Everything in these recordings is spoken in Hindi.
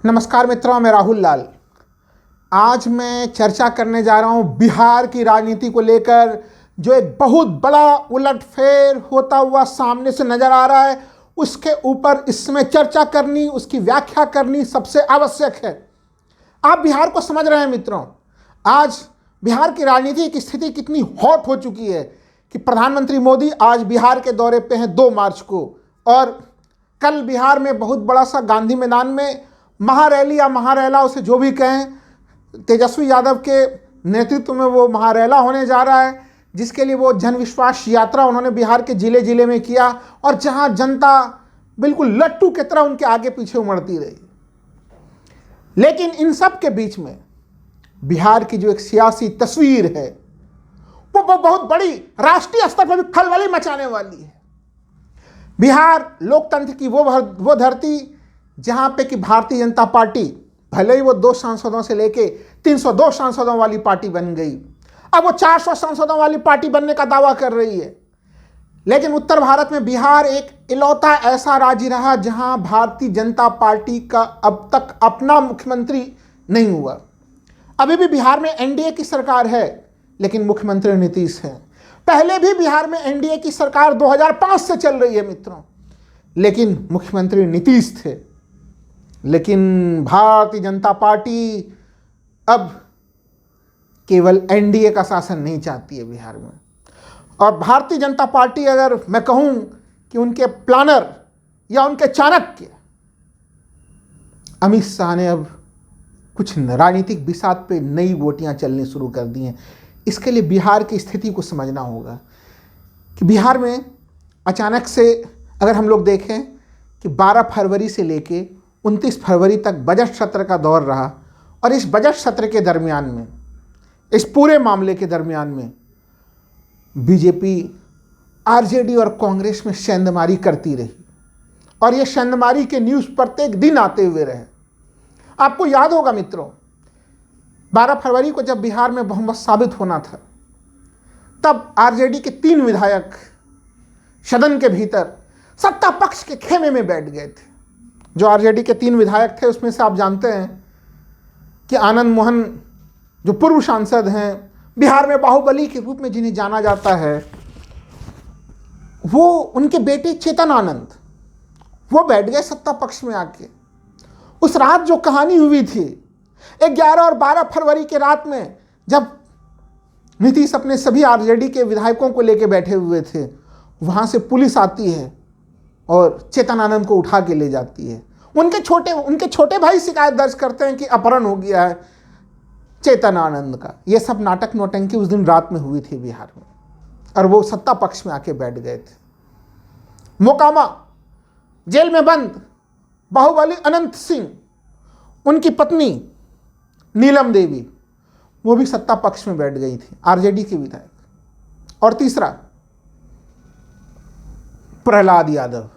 नमस्कार मित्रों, मैं राहुल लाल। आज मैं चर्चा करने जा रहा हूं बिहार की राजनीति को लेकर, जो एक बहुत बड़ा उलटफेर होता हुआ सामने से नजर आ रहा है। उसके ऊपर इसमें चर्चा करनी, उसकी व्याख्या करनी सबसे आवश्यक है। आप बिहार को समझ रहे हैं मित्रों। आज बिहार की राजनीति की स्थिति कितनी हॉट हो चुकी है कि प्रधानमंत्री मोदी आज बिहार के दौरे पे हैं 2 मार्च को, और कल बिहार में बहुत बड़ा सा गांधी मैदान में महारैली या महारैला, उसे जो भी कहें, तेजस्वी यादव के नेतृत्व में वो महारैला होने जा रहा है, जिसके लिए वो जन विश्वास यात्रा उन्होंने बिहार के जिले जिले में किया, और जहां जनता बिल्कुल लट्टू की तरह उनके आगे पीछे उमड़ती रही। लेकिन इन सब के बीच में बिहार की जो एक सियासी तस्वीर है वो बहुत बड़ी, राष्ट्रीय स्तर पर भी खलबली मचाने वाली है। बिहार लोकतंत्र की वो धरती जहां पे कि भारतीय जनता पार्टी भले ही वो 2 सांसदों से लेके 302 सांसदों वाली पार्टी बन गई, अब वो 400 सांसदों वाली पार्टी बनने का दावा कर रही है। लेकिन उत्तर भारत में बिहार एक इकलौता ऐसा राज्य रहा जहां भारतीय जनता पार्टी का अब तक अपना मुख्यमंत्री नहीं हुआ। अभी भी बिहार में एनडीए की सरकार है, लेकिन मुख्यमंत्री नीतीश है। पहले भी बिहार में एनडीए की सरकार 2005 से चल रही है मित्रों, लेकिन मुख्यमंत्री नीतीश थे। लेकिन भारतीय जनता पार्टी अब केवल एनडीए का शासन नहीं चाहती है बिहार में। और भारतीय जनता पार्टी, अगर मैं कहूं कि उनके प्लानर या उनके चाणक्य अमित शाह ने अब कुछ राजनीतिक बिसात पे नई गोटियां चलनी शुरू कर दी हैं। इसके लिए बिहार की स्थिति को समझना होगा कि बिहार में अचानक से, अगर हम लोग देखें कि 12 फरवरी से लेके 29 फरवरी तक बजट सत्र का दौर रहा, और इस बजट सत्र के दरमियान में, इस पूरे मामले के दरमियान में बीजेपी, आरजेडी और कांग्रेस में सेंधमारी करती रही, और ये सेंधमारी के न्यूज़ प्रत्येक दिन आते हुए रहे। आपको याद होगा मित्रों, 12 फरवरी को जब बिहार में बहुमत साबित होना था, तब आरजेडी के 3 विधायक सदन के भीतर सत्ता पक्ष के खेमे में बैठ गए थे। जो आरजेडी के 3 विधायक थे, उसमें से आप जानते हैं कि आनंद मोहन, जो पूर्व सांसद हैं, बिहार में बाहुबली के रूप में जिन्हें जाना जाता है, वो उनके बेटे चेतन आनंद, वो बैठ गए सत्ता पक्ष में आके। उस रात जो कहानी हुई थी 11 और 12 फरवरी के रात में, जब नीतीश अपने सभी आरजेडी के विधायकों को लेकर बैठे हुए थे, वहां से पुलिस आती है और चेतन आनंद को उठा के ले जाती है। उनके छोटे भाई शिकायत दर्ज करते हैं कि अपहरण हो गया है चेतन आनंद का। ये सब नाटक नौटंकी उस दिन रात में हुई थी बिहार में, और वो सत्ता पक्ष में आके बैठ गए थे। मोकामा जेल में बंद बाहुबली अनंत सिंह, उनकी पत्नी नीलम देवी, वो भी सत्ता पक्ष में बैठ गई थी, आरजेडी के विधायक। और तीसरा प्रहलाद यादव।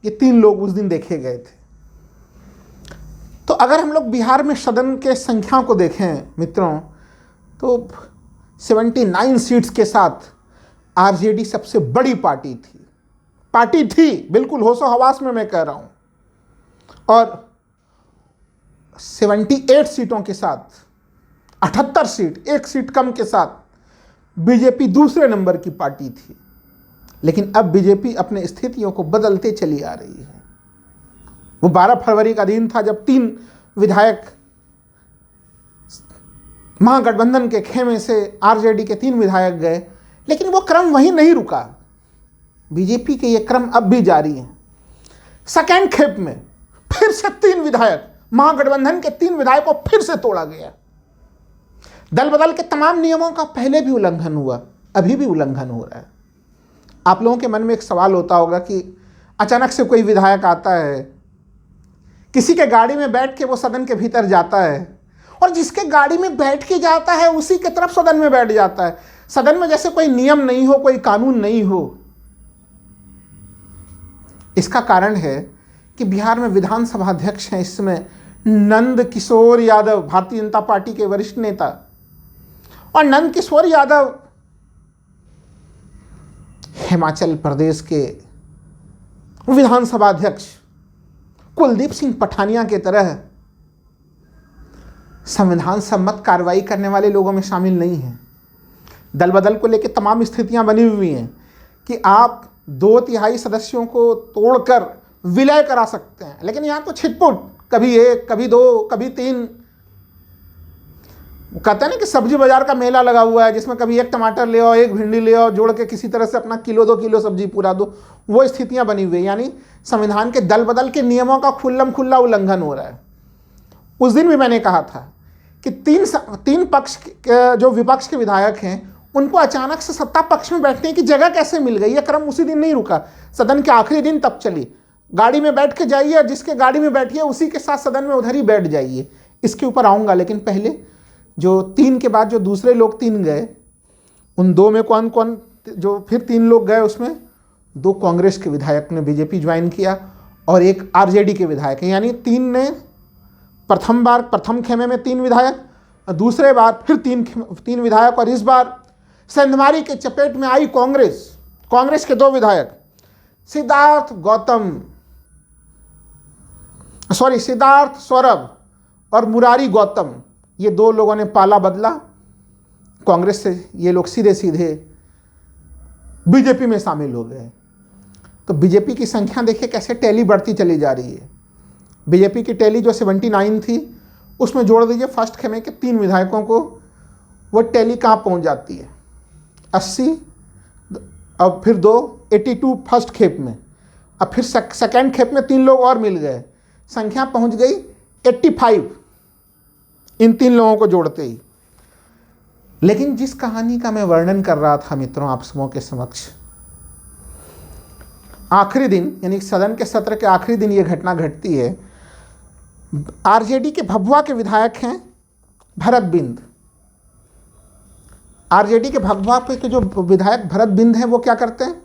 ये 3 लोग उस दिन देखे गए थे। तो अगर हम लोग बिहार में सदन के संख्या को देखें मित्रों, तो 79 सीट्स के साथ आरजेडी सबसे बड़ी पार्टी थी, बिल्कुल होशो हवास में मैं कह रहा हूं। और 78 सीटों के साथ, 78 सीट, 1 सीट कम के साथ बीजेपी दूसरे नंबर की पार्टी थी। लेकिन अब बीजेपी अपने स्थितियों को बदलते चली आ रही है। वो 12 फरवरी का दिन था जब 3 विधायक महागठबंधन के खेमे से आरजेडी के 3 विधायक गए, लेकिन वो क्रम वहीं नहीं रुका। बीजेपी के ये क्रम अब भी जारी है। सेकेंड खेप में फिर से 3 विधायक, महागठबंधन के 3 विधायकों को फिर से तोड़ा गया। दल बदल के तमाम नियमों का पहले भी उल्लंघन हुआ, अभी भी उल्लंघन हो रहा है। आप लोगों के मन में एक सवाल होता होगा कि अचानक से कोई विधायक आता है, किसी के गाड़ी में बैठ के वो सदन के भीतर जाता है, और जिसके गाड़ी में बैठ के जाता है उसी के तरफ सदन में बैठ जाता है। सदन में जैसे कोई नियम नहीं हो, कोई कानून नहीं हो। इसका कारण है कि बिहार में विधानसभा अध्यक्ष हैं इस समय नंद किशोर यादव, भारतीय जनता पार्टी के वरिष्ठ नेता। और नंद किशोर यादव हिमाचल प्रदेश के विधानसभा अध्यक्ष कुलदीप सिंह पठानिया के तरह संविधान सम्मत कार्रवाई करने वाले लोगों में शामिल नहीं हैं। दल बदल को लेकर तमाम स्थितियां बनी हुई हैं कि आप 2/3 सदस्यों को तोड़कर विलय करा सकते हैं, लेकिन यहाँ तो छिटपुट, कभी 1, कभी 2, कभी 3। कहते हैं ना कि सब्जी बाजार का मेला लगा हुआ है जिसमें कभी 1 टमाटर ले आओ, 1 भिंडी ले आओ, जोड़ के किसी तरह से अपना किलो 2 किलो सब्जी पूरा दो। वो स्थितियां बनी हुई है, यानी संविधान के दल बदल के नियमों का खुल्ला उल्लंघन हो रहा है। उस दिन भी मैंने कहा था कि तीन पक्ष जो विपक्ष के विधायक हैं उनको अचानक से सत्ता पक्ष में बैठने की जगह कैसे मिल गई। यह क्रम उसी दिन नहीं रुका, सदन के आखिरी दिन तब चली। गाड़ी में बैठ के जाइए और जिसके गाड़ी में बैठिए उसी के साथ सदन में उधर ही बैठ जाइए। इसके ऊपर आऊँगा, लेकिन पहले जो 3 के बाद जो दूसरे लोग 3 गए, उन 2 में कौन कौन, जो फिर 3 लोग गए उसमें 2 कांग्रेस के विधायक ने बीजेपी ज्वाइन किया और 1 आरजेडी के विधायक हैं। यानी 3 ने प्रथम खेमे में 3 विधायक, और दूसरे बार फिर 3 विधायक, और इस बार सेंधमारी के चपेट में आई कांग्रेस के 2 विधायक सिद्धार्थ सौरभ और मुरारी गौतम। ये 2 लोगों ने पाला बदला कांग्रेस से, ये लोग सीधे सीधे बीजेपी में शामिल हो गए। तो बीजेपी की संख्या देखिए कैसे टैली बढ़ती चली जा रही है। बीजेपी की टैली जो 79 थी उसमें जोड़ दीजिए फर्स्ट खेमे के 3 विधायकों को, वो टैली कहाँ पहुँच जाती है 80, अब फिर 2 82 फर्स्ट खेप में, अब फिर सेकेंड खेप में 3 लोग और मिल गए, संख्या पहुँच गई 85 इन 3 लोगों को जोड़ते ही। लेकिन जिस कहानी का मैं वर्णन कर रहा था मित्रों आप सबों के समक्ष, आखिरी दिन यानी सदन के सत्र के आखिरी दिन ये घटना घटती है। आरजेडी के भभुआ के विधायक हैं भरत बिंद। आरजेडी के भभुआ के जो विधायक भरत बिंद हैं वो क्या करते हैं,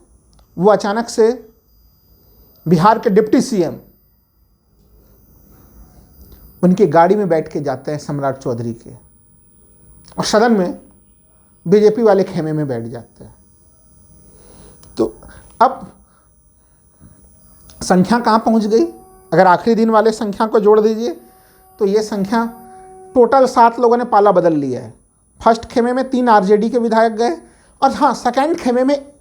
वो अचानक से बिहार के डिप्टी सीएम उनकी गाड़ी में बैठ के जाते हैं सम्राट चौधरी के, और सदन में बीजेपी वाले खेमे में बैठ जाते हैं। तो अब संख्या कहाँ पहुँच गई, अगर आखिरी दिन वाले संख्या को जोड़ दीजिए तो ये संख्या टोटल 7 लोगों ने पाला बदल लिया है। फर्स्ट खेमे में 3 आरजेडी के विधायक गए, और हाँ सेकेंड खेमे में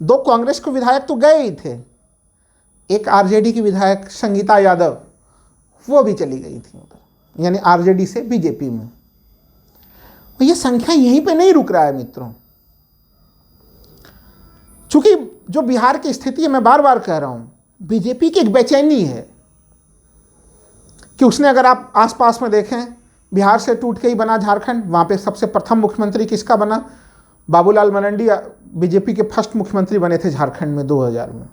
2 कांग्रेस के विधायक तो गए ही थे, 1 आरजेडी की विधायक संगीता यादव वो भी चली गई थी उधर, यानी आरजेडी से बीजेपी में। और ये संख्या यहीं पे नहीं रुक रहा है मित्रों, चूंकि जो बिहार की स्थिति है मैं बार बार कह रहा हूं, बीजेपी की एक बेचैनी है कि उसने, अगर आप आसपास में देखें, बिहार से टूट के ही बना झारखंड, वहाँ पे सबसे प्रथम मुख्यमंत्री किसका बना, बाबूलाल मरांडी बीजेपी के फर्स्ट मुख्यमंत्री बने थे झारखंड में 2000 में।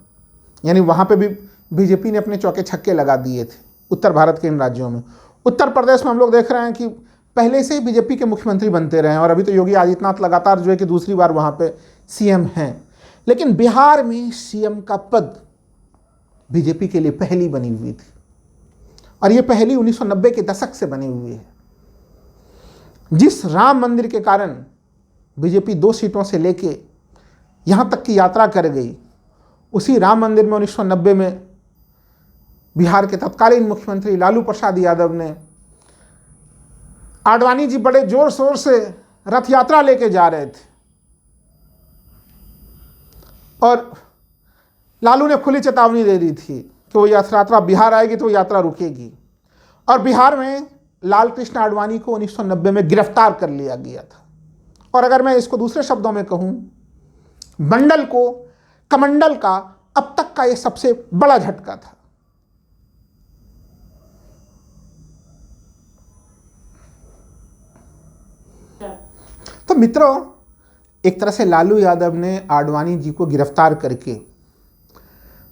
यानी वहाँ पे भी बीजेपी ने अपने चौके छक्के लगा दिए थे उत्तर भारत के इन राज्यों में। उत्तर प्रदेश में हम लोग देख रहे हैं कि पहले से ही बीजेपी के मुख्यमंत्री बनते रहे हैं, और अभी तो योगी आदित्यनाथ लगातार जो है कि दूसरी बार वहाँ पे सीएम हैं। लेकिन बिहार में सीएम का पद बीजेपी के लिए पहली बनी हुई थी, और ये पहली 1990 के दशक से बनी हुई है। जिस राम मंदिर के कारण बीजेपी 2 सीटों से लेके यहाँ तक की यात्रा कर गई, उसी राम मंदिर में 1990 में बिहार के तत्कालीन मुख्यमंत्री लालू प्रसाद यादव ने, आडवाणी जी बड़े जोर शोर से रथ यात्रा लेके जा रहे थे, और लालू ने खुली चेतावनी दे दी थी कि वो यात्रा बिहार आएगी तो यात्रा रुकेगी, और बिहार में लाल कृष्ण आडवाणी को 1990 में गिरफ्तार कर लिया गया था। और अगर मैं इसको दूसरे शब्दों में कहूं, कमंडल का अब तक का ये सबसे बड़ा झटका था। तो मित्रों, एक तरह से लालू यादव ने आडवाणी जी को गिरफ्तार करके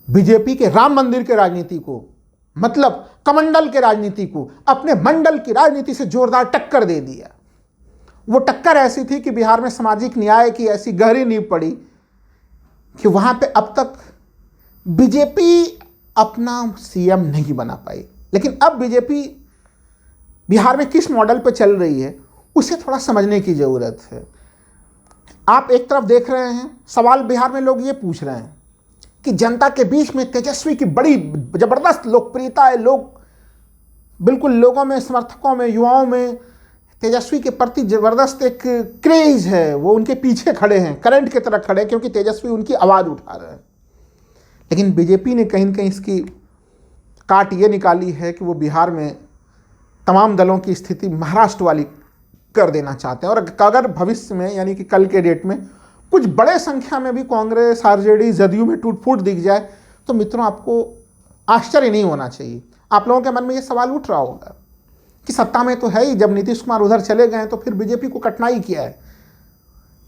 बीजेपी के राम मंदिर के राजनीति को, मतलब कमंडल के राजनीति को, अपने मंडल की राजनीति से जोरदार टक्कर दे दिया। वो टक्कर ऐसी थी कि बिहार में सामाजिक न्याय की ऐसी गहरी नींव पड़ी कि वहां पे अब तक बीजेपी अपना सीएम नहीं बना पाई। लेकिन अब बीजेपी बिहार में किस मॉडल पे चल रही है उसे थोड़ा समझने की जरूरत है। आप एक तरफ देख रहे हैं, सवाल बिहार में लोग ये पूछ रहे हैं कि जनता के बीच में तेजस्वी की बड़ी जबरदस्त लोकप्रियता है, लोग बिल्कुल लोगों में, समर्थकों में, युवाओं में तेजस्वी के प्रति ज़बरदस्त एक क्रेज है, वो उनके पीछे खड़े हैं, करंट की तरह खड़े हैं, क्योंकि तेजस्वी उनकी आवाज़ उठा रहे हैं। लेकिन बीजेपी ने कहीं न कहीं इसकी काट ये निकाली है कि वो बिहार में तमाम दलों की स्थिति महाराष्ट्र वाली कर देना चाहते हैं। और अगर भविष्य में, यानी कि कल के डेट में, कुछ बड़े संख्या में भी कांग्रेस, आरजेडी, जदयू में टूट फूट दिख जाए, तो मित्रों आपको आश्चर्य नहीं होना चाहिए। आप लोगों के मन में ये सवाल उठ रहा होगा कि सत्ता में तो है ही, जब नीतीश कुमार उधर चले गए तो फिर बीजेपी को कठिनाई क्या है?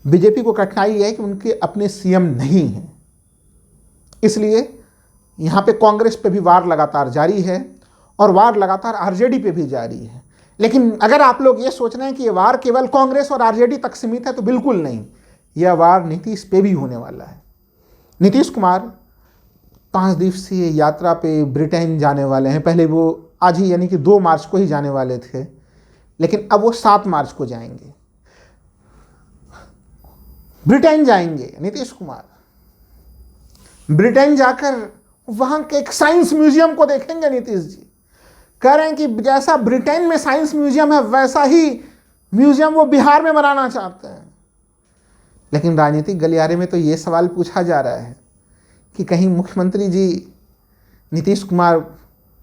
बीजेपी को कठिनाई है कि उनके अपने सीएम नहीं हैं, इसलिए यहाँ पे कांग्रेस पे भी वार लगातार जारी है और वार लगातार आरजेडी पे भी जारी है। लेकिन अगर आप लोग ये सोच रहे हैं कि ये वार केवल कांग्रेस और आरजेडी तक सीमित है, तो बिल्कुल नहीं, यह वार नीतीश पे भी होने वाला है। नीतीश कुमार 5 दिवसीय यात्रा पे ब्रिटेन जाने वाले हैं। पहले वो आज ही, यानी कि 2 मार्च को ही जाने वाले थे, लेकिन अब वो 7 मार्च को जाएंगे, ब्रिटेन जाएंगे। नीतीश कुमार ब्रिटेन जाकर वहाँ के एक साइंस म्यूजियम को देखेंगे। नीतीश जी कह रहे हैं कि जैसा ब्रिटेन में साइंस म्यूजियम है, वैसा ही म्यूजियम वो बिहार में बनाना चाहते हैं। लेकिन राजनीतिक गलियारे में तो ये सवाल पूछा जा रहा है कि कहीं मुख्यमंत्री जी नीतीश कुमार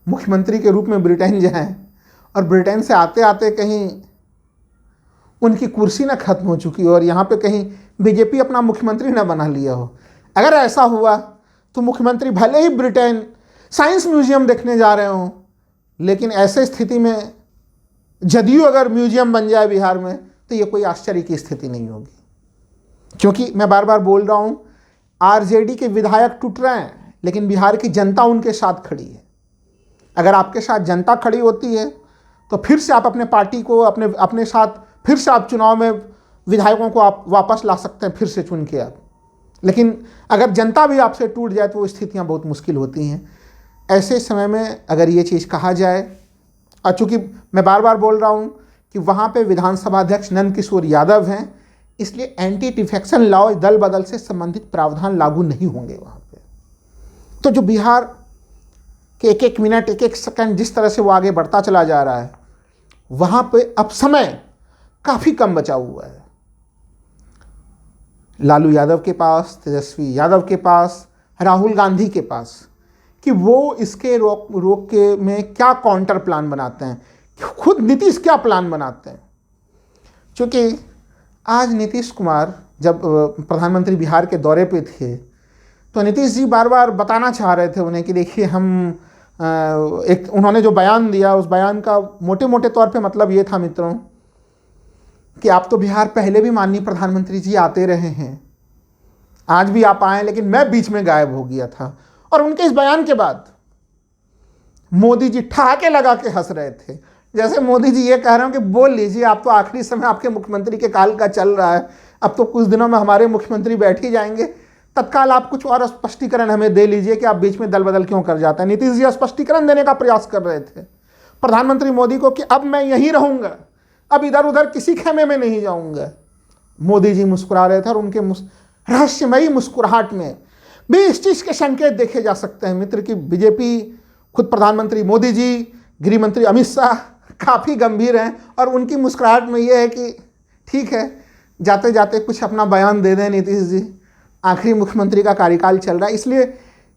मुख्यमंत्री के रूप में ब्रिटेन जाएं और ब्रिटेन से आते आते कहीं उनकी कुर्सी ना खत्म हो चुकी हो और यहाँ पे कहीं बीजेपी अपना मुख्यमंत्री ना बना लिया हो। अगर ऐसा हुआ तो मुख्यमंत्री भले ही ब्रिटेन साइंस म्यूजियम देखने जा रहे हों, लेकिन ऐसे स्थिति में जदयू अगर म्यूजियम बन जाए बिहार में, तो ये कोई आश्चर्य की स्थिति नहीं होगी। क्योंकि मैं बार बार बोल रहा हूँ, आरजेडी के विधायक टूट रहे हैं, लेकिन बिहार की जनता उनके साथ खड़ी है। अगर आपके साथ जनता खड़ी होती है तो फिर से आप अपने पार्टी को अपने साथ फिर से आप चुनाव में विधायकों को आप वापस ला सकते हैं, फिर से चुन के आप। लेकिन अगर जनता भी आपसे टूट जाए तो वो स्थितियाँ बहुत मुश्किल होती हैं। ऐसे समय में अगर ये चीज़ कहा जाए, और चूँकि मैं बार बार बोल रहा हूँ कि वहाँ पे विधानसभा अध्यक्ष नंद किशोर यादव हैं, इसलिए एंटी डिफेक्शन लॉ, दल बदल से संबंधित प्रावधान लागू नहीं होंगे वहाँ पे। तो जो बिहार के एक एक मिनट, एक एक सेकंड जिस तरह से वो आगे बढ़ता चला जा रहा है, वहाँ पे अब समय काफ़ी कम बचा हुआ है। लालू यादव के पास, तेजस्वी यादव के पास, राहुल गांधी के पास, कि वो इसके रोक के में क्या काउंटर प्लान बनाते हैं, खुद नीतीश क्या प्लान बनाते हैं। क्योंकि आज नीतीश कुमार जब प्रधानमंत्री बिहार के दौरे पे थे, तो नीतीश जी बार बार बताना चाह रहे थे उन्हें कि देखिए हम उन्होंने जो बयान दिया, उस बयान का मोटे मोटे तौर पे मतलब ये था मित्रों कि आप तो बिहार पहले भी माननीय प्रधानमंत्री जी आते रहे हैं, आज भी आप आए, लेकिन मैं बीच में गायब हो गया था। और उनके इस बयान के बाद मोदी जी ठहाके लगा के हंस रहे थे, जैसे मोदी जी ये कह रहे हो कि बोल लीजिए, आप तो आखिरी समय आपके मुख्यमंत्री के काल का चल रहा है, अब तो कुछ दिनों में हमारे मुख्यमंत्री बैठ ही जाएंगे, तत्काल आप कुछ और स्पष्टीकरण हमें दे लीजिए कि आप बीच में दल बदल क्यों कर जाते हैं। नीतीश जी स्पष्टीकरण देने का प्रयास कर रहे थे प्रधानमंत्री मोदी को कि अब मैं यहीं रहूँगा, अब इधर उधर किसी खेमे में नहीं जाऊँगा। मोदी जी मुस्कुरा रहे थे और उनके रहस्यमयी मुस्कुराहट में भी इस चीज़ के संकेत देखे जा सकते हैं मित्र कि बीजेपी, खुद प्रधानमंत्री मोदी जी, गृह मंत्री अमित शाह काफ़ी गंभीर हैं और उनकी मुस्कुराहट में ये है कि ठीक है, जाते जाते कुछ अपना बयान दे दें नीतीश जी, आखिरी मुख्यमंत्री का कार्यकाल चल रहा है। इसलिए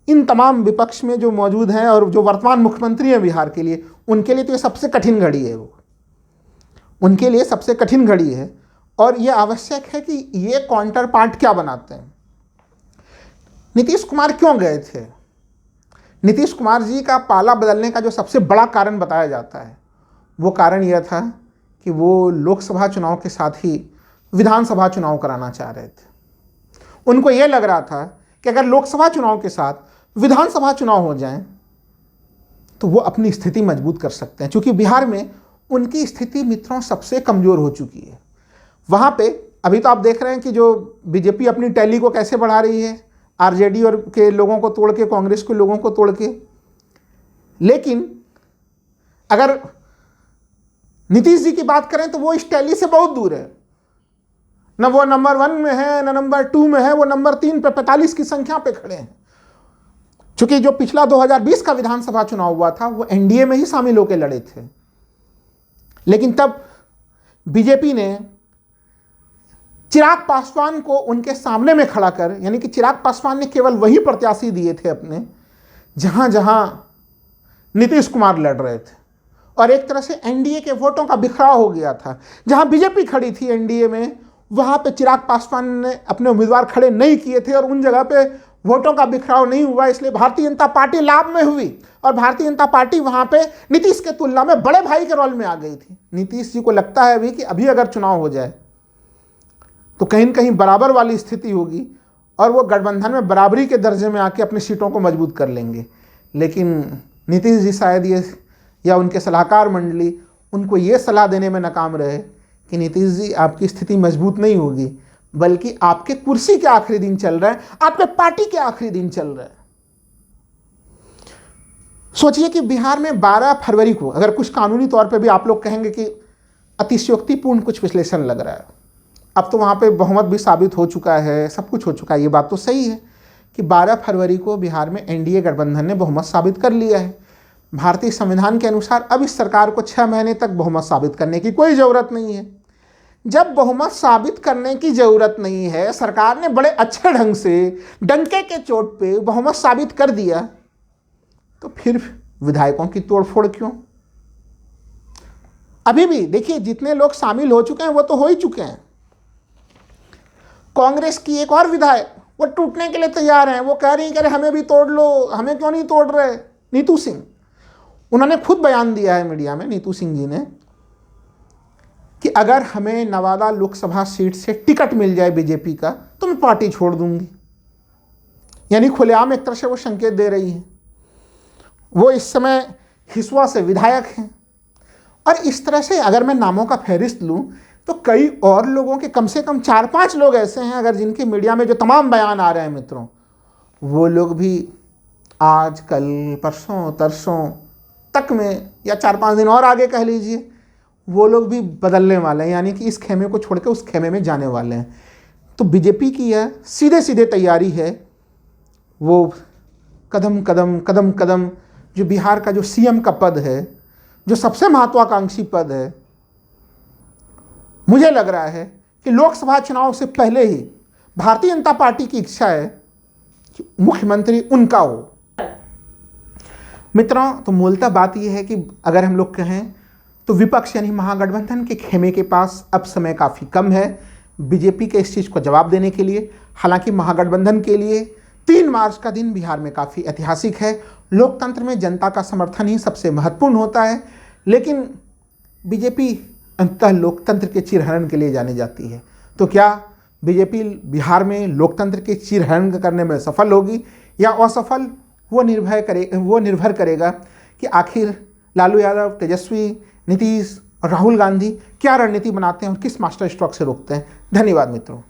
इन तमाम विपक्ष में जो मौजूद हैं और जो वर्तमान मुख्यमंत्री हैं बिहार के लिए, उनके लिए तो ये सबसे कठिन घड़ी है, वो उनके लिए सबसे कठिन घड़ी है। और ये आवश्यक है कि ये काउंटर पार्ट क्या बनाते हैं। नीतीश कुमार क्यों गए थे? नीतीश कुमार जी का पाला बदलने का जो सबसे बड़ा कारण बताया जाता है, वो कारण यह था कि वो लोकसभा चुनाव के साथ ही विधानसभा चुनाव कराना चाह रहे थे। उनको यह लग रहा था कि अगर लोकसभा चुनाव के साथ विधानसभा चुनाव हो जाएं, तो वो अपनी स्थिति मजबूत कर सकते हैं। क्योंकि बिहार में उनकी स्थिति मित्रों सबसे कमज़ोर हो चुकी है। वहाँ पे अभी तो आप देख रहे हैं कि जो बीजेपी अपनी टैली को कैसे बढ़ा रही है, आरजेडी और के लोगों को तोड़ के, कांग्रेस के लोगों को तोड़ के। लेकिन अगर नीतीश जी की बात करें तो वो इस टैली से बहुत दूर है, न वो नंबर 1 में है, न नंबर 2 में है, वो नंबर 3 पे 45 की संख्या पे खड़े हैं। चूंकि जो पिछला 2020 का विधानसभा चुनाव हुआ था, वो एनडीए में ही शामिल होकर लड़े थे। लेकिन तब बीजेपी ने चिराग पासवान को उनके सामने में खड़ा कर, यानी कि चिराग पासवान ने केवल वही प्रत्याशी दिए थे अपने जहां जहां नीतीश कुमार लड़ रहे थे, और एक तरह से एनडीए के वोटों का बिखराव हो गया था। जहां बीजेपी खड़ी थी एनडीए में, वहां पे चिराग पासवान ने अपने उम्मीदवार खड़े नहीं किए थे और उन जगह पे वोटों का बिखराव नहीं हुआ, इसलिए भारतीय जनता पार्टी लाभ में हुई और भारतीय जनता पार्टी वहां पे नीतीश के तुलना में बड़े भाई के रोल में आ गई थी। नीतीश जी को लगता है अभी कि अभी अगर चुनाव हो जाए तो कहीं न कहीं बराबर वाली स्थिति होगी और वो गठबंधन में बराबरी के दर्जे में आके अपनी सीटों को मजबूत कर लेंगे। लेकिन नीतीश जी शायद ये या उनके सलाहकार मंडली उनको ये सलाह देने में नाकाम रहे कि नीतीश जी आपकी स्थिति मजबूत नहीं होगी, बल्कि आपके कुर्सी के आखिरी दिन चल रहे हैं, आपके पार्टी के आखिरी दिन चल रहे हैं। सोचिए कि बिहार में 12 फरवरी को, अगर कुछ कानूनी तौर पे भी आप लोग कहेंगे कि अतिशयोक्तिपूर्ण कुछ विश्लेषण लग रहा है, अब तो वहाँ पे बहुमत भी साबित हो चुका है, सब कुछ हो चुका है, ये बात तो सही है कि 12 फरवरी को बिहार में एनडीए गठबंधन ने बहुमत साबित कर लिया है। भारतीय संविधान के अनुसार अब इस सरकार को 6 महीने तक बहुमत साबित करने की कोई ज़रूरत नहीं है। जब बहुमत साबित करने की ज़रूरत नहीं है, सरकार ने बड़े अच्छे ढंग से डंके के चोट पे बहुमत साबित कर दिया, तो फिर विधायकों की तोड़फोड़ क्यों? अभी भी देखिए जितने लोग शामिल हो चुके हैं वो तो हो ही चुके हैं। कांग्रेस की एक और विधायक वो टूटने के लिए तैयार हैं, वो कह रही हैं कि अरे हमें भी तोड़ लो, हमें क्यों नहीं तोड़ रहे। नीतू सिंह, उन्होंने खुद बयान दिया है मीडिया में, नीतू सिंह जी ने, कि अगर हमें नवादा लोकसभा सीट से टिकट मिल जाए बीजेपी का तो मैं पार्टी छोड़ दूंगी। यानी खुलेआम एक तरह से वो संकेत दे रही है। वो इस समय हिसुआ से विधायक हैं और इस तरह से अगर मैं नामों का फहरिस्त लूं तो कई और लोगों के कम से कम 4-5 लोग ऐसे हैं, अगर जिनके मीडिया में जो तमाम बयान आ रहे हैं मित्रों, वो लोग भी आज कल परसों तरसों तक में या 4-5 दिन और आगे कह लीजिए, वो लोग भी बदलने वाले हैं, यानी कि इस खेमे को छोड़ के उस खेमे में जाने वाले हैं। तो बीजेपी की यह सीधे सीधे तैयारी है, वो कदम कदम कदम कदम जो बिहार का जो सीएम का पद है, जो सबसे महत्वाकांक्षी पद है, मुझे लग रहा है कि लोकसभा चुनाव से पहले ही भारतीय जनता पार्टी की इच्छा है कि मुख्यमंत्री उनका हो। मित्रों, तो मूलतः बात यह है कि अगर हम लोग कहें तो विपक्ष यानी महागठबंधन के खेमे के पास अब समय काफ़ी कम है बीजेपी के इस चीज़ को जवाब देने के लिए। हालांकि महागठबंधन के लिए 3 मार्च का दिन बिहार में काफ़ी ऐतिहासिक है। लोकतंत्र में जनता का समर्थन ही सबसे महत्वपूर्ण होता है, लेकिन बीजेपी अंततः लोकतंत्र के चिरहरण के लिए जानी जाती है। तो क्या बीजेपी बिहार में लोकतंत्र के चिरहरण करने में सफल होगी या असफल, वो निर्भर करेगा कि आखिर लालू यादव, तेजस्वी, नीतीश और राहुल गांधी क्या रणनीति बनाते हैं और किस मास्टर स्ट्रोक से रोकते हैं। धन्यवाद मित्रों।